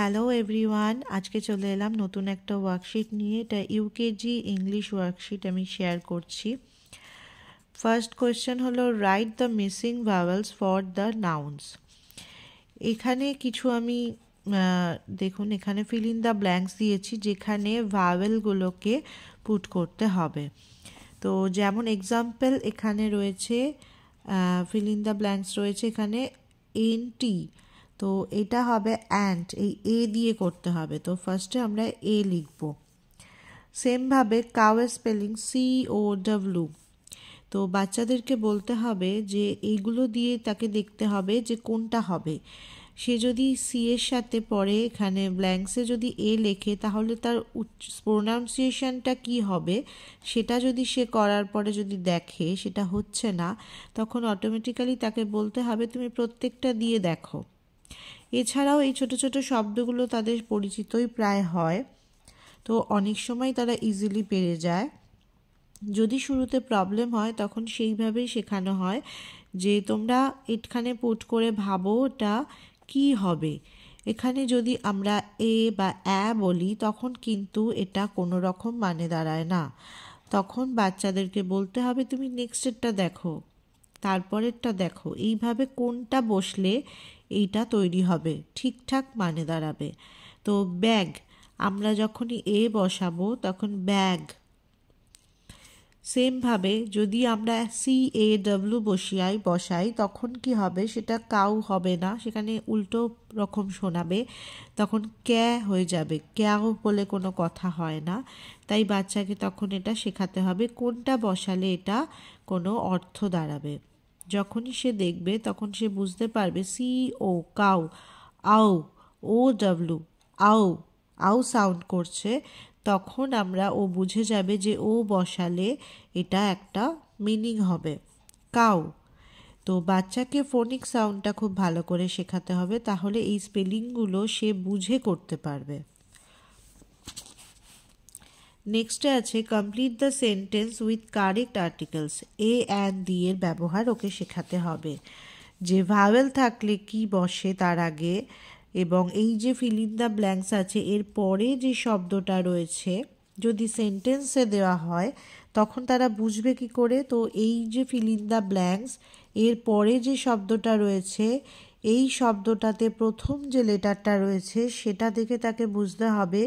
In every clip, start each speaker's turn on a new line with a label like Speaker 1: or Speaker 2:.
Speaker 1: Hello everyone, আজকে চলে এলাম নতুন একটা ওয়ার্কশিট নিয়ে। এটা ইউকেজি ইংলিশ ওয়ার্কশিট আমি শেয়ার করছি। ফার্স্ট কোয়েশ্চেন হলো write the missing vowels for the nouns. এখানে কিছু আমি দেখুন, এখানে ফিল ইন দ্য ব্ল্যাঙ্কস দিয়েছি যেখানে ভাওয়েলগুলোকে পুট করতে হবে। তো যেমন এক্সাম্পল এখানে রয়েছে, ফিল ইন দ্য ব্ল্যাঙ্কস রয়েছে এখানে এনটি, তো এটা হবে অ্যান্ট, এই এ দিয়ে করতে হবে। তো ফার্স্টে আমরা এ লিখব। সেমভাবে কাউয়ের স্পেলিং COW। তো বাচ্চাদেরকে বলতে হবে যে এইগুলো দিয়ে তাকে দেখতে হবে যে কোনটা হবে। সে যদি সি এর সাথে পড়ে এখানে ব্ল্যাঙ্কসে যদি এ লেখে, তাহলে তার প্রোনাউন্সিয়েশনটা কি হবে সেটা যদি সে করার পরে যদি দেখে সেটা হচ্ছে না, তখন অটোমেটিক্যালি তাকে বলতে হবে তুমি প্রত্যেকটা দিয়ে দেখো। এছাড়াও এই ছোট ছোট শব্দগুলো তাদের পরিচিতই প্রায় হয়, তো অনেক সময় তারা ইজিলি পেরে যায়। যদি শুরুতে প্রবলেম হয় তখন সেইভাবেই শেখানো হয় যে তোমরা এখানে পুট করে ভাবো এটা কি হবে। এখানে যদি আমরা এ বা অ্যা বলি তখন কিন্তু এটা কোনো রকম মানে দাঁড়ায় না। তখন বাচ্চাদেরকে বলতে হবে তুমি নেক্সটেরটা দেখো, তারপরেরটা দেখো, এইভাবে কোনটা বসলে এইটা তৈরি হবে, ঠিকঠাক মানে দাঁড়াবে। তো ব্যাগ, আমরা যখনই এ বসাবো তখন ব্যাগ। সেমভাবে যদি আমরা CAW বসাই তখন কি হবে, সেটা কাউ হবে না, সেখানে উল্টো রকম শোনাবে, তখন ক্যা হয়ে যাবে। ক্যাও বলে কোনো কথা হয় না। তাই বাচ্চাকে তখন এটা শেখাতে হবে কোনটা বসালে এটা কোনো অর্থ দাঁড়াবে। যখনই সে দেখবে তখন সে বুঝতে পারবে CO কাউ, আউ, OW আউ, আউ সাউন্ড করছে, তখন ও বুঝে যাবে যে ও বসালে এটা একটা মিনিং হবে কাউ। তো বাচ্চাকে ফোনিক সাউন্ডটা খুব ভালো করে শেখাতে হবে, তাহলে এই স্পেলিংগুলো সে বুঝে করতে পারবে। নেক্সটে আছে complete the sentence with correct articles. A and the এর ব্যবহার ওকে শেখাতে হবে, যে ভাওয়েল থাকলে কি বসে তার আগে, এবং এই যে ফিল ইন দ্য ব্ল্যাঙ্কস আছে এর পরে যে শব্দটা রয়েছে যদি সেন্টেন্সে দেওয়া হয় তখন তারা বুঝবে কি করে। তো এই যে ফিল ইন দ্য ব্ল্যাঙ্কস এর পরে যে শব্দটা রয়েছে এই শব্দটাতে প্রথম যে লেটারটা রয়েছে সেটা দেখে তাকে বুঝতে হবে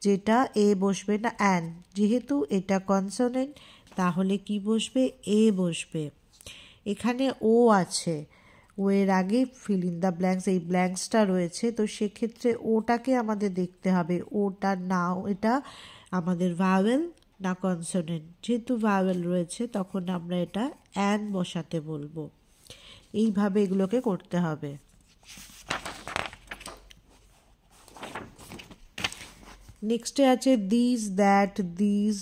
Speaker 1: যেটা এ বসবে না অ্যান। যেহেতু এটা কনসোনেন্ট তাহলে কি বসবে, এ বসবে। এখানে ও আছে, ও এর আগে ফিল ইন দ্য ব্ল্যাঙ্কস এই ব্ল্যাঙ্কসটা রয়েছে, তো সেক্ষেত্রে ওটাকে আমাদের দেখতে হবে ওটা না, এটা আমাদের ভাওয়েল না কনসোনেন্ট। যেহেতু ভাওয়েল রয়েছে তখন আমরা এটা অ্যান বসাতে বলবো। এইভাবে এগুলোকে করতে হবে। নেক্সটে আছে দিস, দ্যাট, দিস,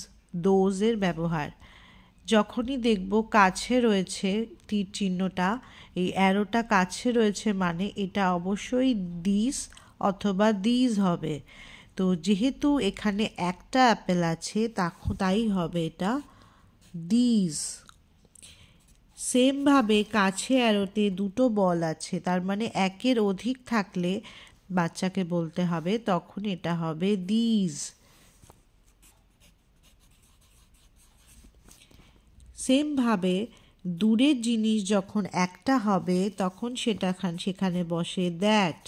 Speaker 1: দোজ এর ব্যবহার। যখনই দেখব কাছে রয়েছে তীর চিহ্নটা, এই অ্যারোটা কাছে রয়েছে মানে এটা অবশ্যই দিস অথবা দিস হবে। তো যেহেতু এখানে একটা অ্যাপেল আছে তাই হবে এটা দিস। সেমভাবে কাছে অ্যারোতে দুটো বল আছে, তার মানে একের অধিক থাকলে বাচ্চাকে বলতে হবে তখন এটা হবে দিস। সেমভাবে দূরের জিনিস যখন একটা হবে তখন সেখানে বসে দ্যাট।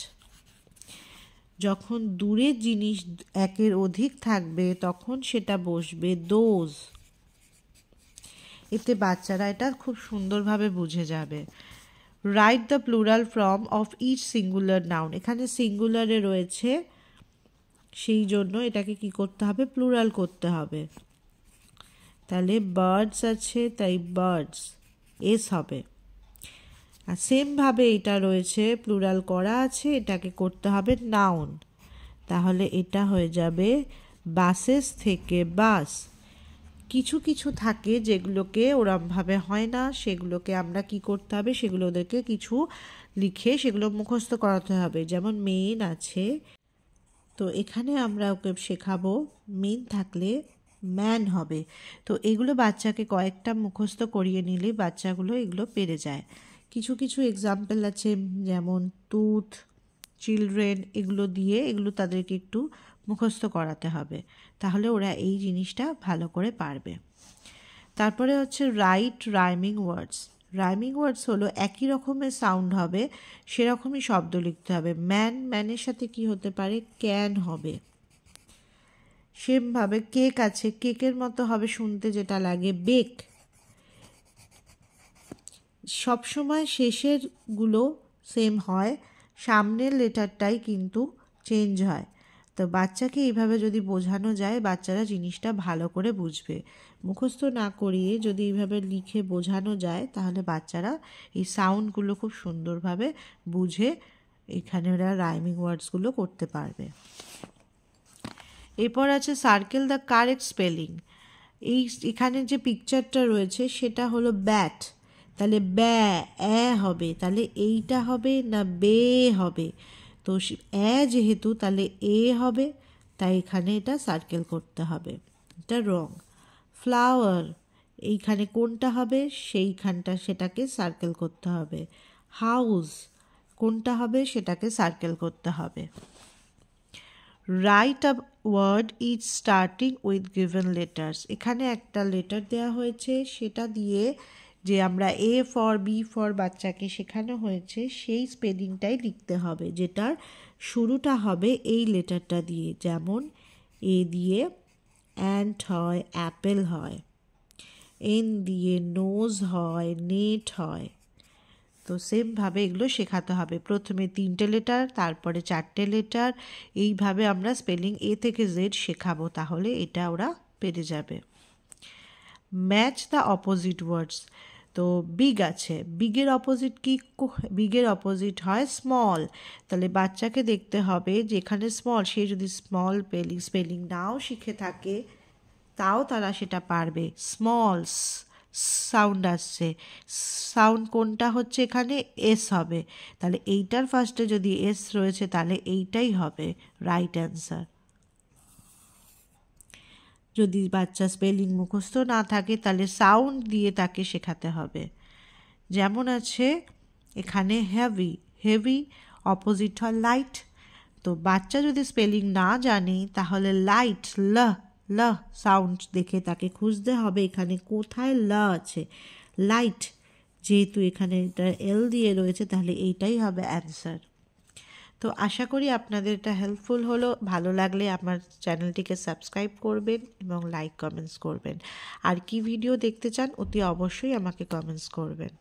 Speaker 1: যখন দূরের জিনিস একের অধিক থাকবে তখন সেটা বসবে দোজ। এতে বাচ্চারা এটা খুব সুন্দরভাবে বুঝে যাবে। Write the plural form of each singular noun. এখানে সিঙ্গুলারে রয়েছে সেই জন্য এটাকে কি করতে হবে, প্লুরাল করতে হবে। তাহলে বার্ডস আছে তাই বার্ডস, এস হবে। আর সেমভাবে এটা রয়েছে প্লুরাল করা আছে, এটাকে করতে হবে নাউন, তাহলে এটা হয়ে যাবে বাসেস থেকে বাস। কিছু কিছু থাকে যেগুলোকে ওরমভাবে হয় না, সেগুলোকে আমরা কি করতে হবে, সেগুলো ওদেরকে কিছু লিখে সেগুলো মুখস্থ করাতে হবে। যেমন মেন আছে, তো এখানে আমরা ওকে শেখাবো মেন থাকলে ম্যান হবে। তো এগুলো বাচ্চাকে কয়েকটা মুখস্থ করিয়ে নিলে বাচ্চাগুলো এগুলো পেরে যায়। কিছু কিছু এক্সাম্পল আছে যেমন টুথ, চিলড্রেন এগুলো দিয়ে এগুলো তাদেরকে একটু মুখস্থ করাতে হবে, তাহলে ওরা এই জিনিসটা ভালো করে পারবে। তারপরে হচ্ছে right rhyming words. Rhyming words হলো একই রকমের সাউন্ড হবে, সেরকমই শব্দ লিখতে হবে। ম্যানের সাথে কি হতে পারে, ক্যান হবে। সেমভাবে কেক আছে, কেকের মতো হবে শুনতে যেটা লাগে, বেক। সবসময় শেষের গুলো সেম হয়, সামনের লেটারটাই কিন্তু চেঞ্জ হয়। তো বাচ্চাকে এইভাবে যদি বোঝানো যায়, বাচ্চারা জিনিসটা ভালো করে বুঝবে। মুখস্থ না করিয়ে যদি এইভাবে লিখে বোঝানো যায়, তাহলে বাচ্চারা এই সাউন্ডগুলো খুব সুন্দরভাবে বুঝে এখানে ওরা রাইমিং ওয়ার্ডসগুলো করতে পারবে। এরপর আছে সার্কেল দ্য কারেক্ট স্পেলিং। এখানে যে পিকচারটা রয়েছে সেটা হলো ব্যাট, তাহলে এ হবে, তাহলে এইটা হবে না বে হবে? তো যেহেতু তাহলে এ হবে, তাই এখানে এটা সার্কেল করতে হবে, এটা রং। ফ্লাওয়ার, এইখানে কোনটা হবে, সেটাকে সার্কেল করতে হবে। হাউস, কোনটা হবে সেটাকে সার্কেল করতে হবে। Write a word is starting with given letters. এখানে একটা লেটার দেওয়া হয়েছে, সেটা দিয়ে যে আমরা এ ফর বি ফর বাচ্চাকে শেখানো হয়েছে সেই স্পেলিংটাই লিখতে হবে, যেটার শুরুটা হবে এই লেটারটা দিয়ে। যেমন এ দিয়ে অ্যান্ট হয়, অ্যাপেল হয়। এন দিয়ে নোজ হয়, নেট হয়। তো সেমভাবে এগুলো শেখাতে হবে, প্রথমে 3টে লেটার, তারপরে 4টে লেটার, এইভাবে আমরা স্পেলিং এ থেকে জেড শেখাবো, তাহলে এটা ওরা পেরে যাবে। Match the opposite words. তো বিগ আছে, বিগের অপোজিট কি? বিগের অপোজিট হয় স্মল। তাহলে বাচ্চাকে দেখতে হবে যেখানে স্মল, সে যদি স্মল স্পেলিং নাও শিখে থাকে তাও তারা সেটা পারবে। স্মল সাউন্ড আসছে, সাউন্ড কোনটা হচ্ছে এখানে, এস হবে, তাহলে এইটার ফার্স্টে যদি এস রয়েছে তাহলে এইটাই হবে রাইট অ্যান্সার। যদি বাচ্চা স্পেলিং মুখস্থ না থাকে তাহলে সাউন্ড দিয়ে তাকে শেখাতে হবে। যেমন আছে এখানে হেভি, হেভি অপোজিট হয় লাইট। তো বাচ্চা যদি স্পেলিং না জানে তাহলে লাইট, ল ল সাউন্ড দেখে তাকে খুঁজতে হবে এখানে কোথায় ল আছে। লাইট, যেহেতু এখানে এটা এল দিয়ে রয়েছে তাহলে এইটাই হবে অ্যান্সার। তো আশা করি আপনাদের এটা হেল্পফুল হলো। ভালো লাগলে আমার চ্যানেলটিকে সাবস্ক্রাইব করবেন এবং লাইক কমেন্টস করবেন। আর কি ভিডিও দেখতে চান অতি অবশ্যই আমাকে কমেন্টস করবেন।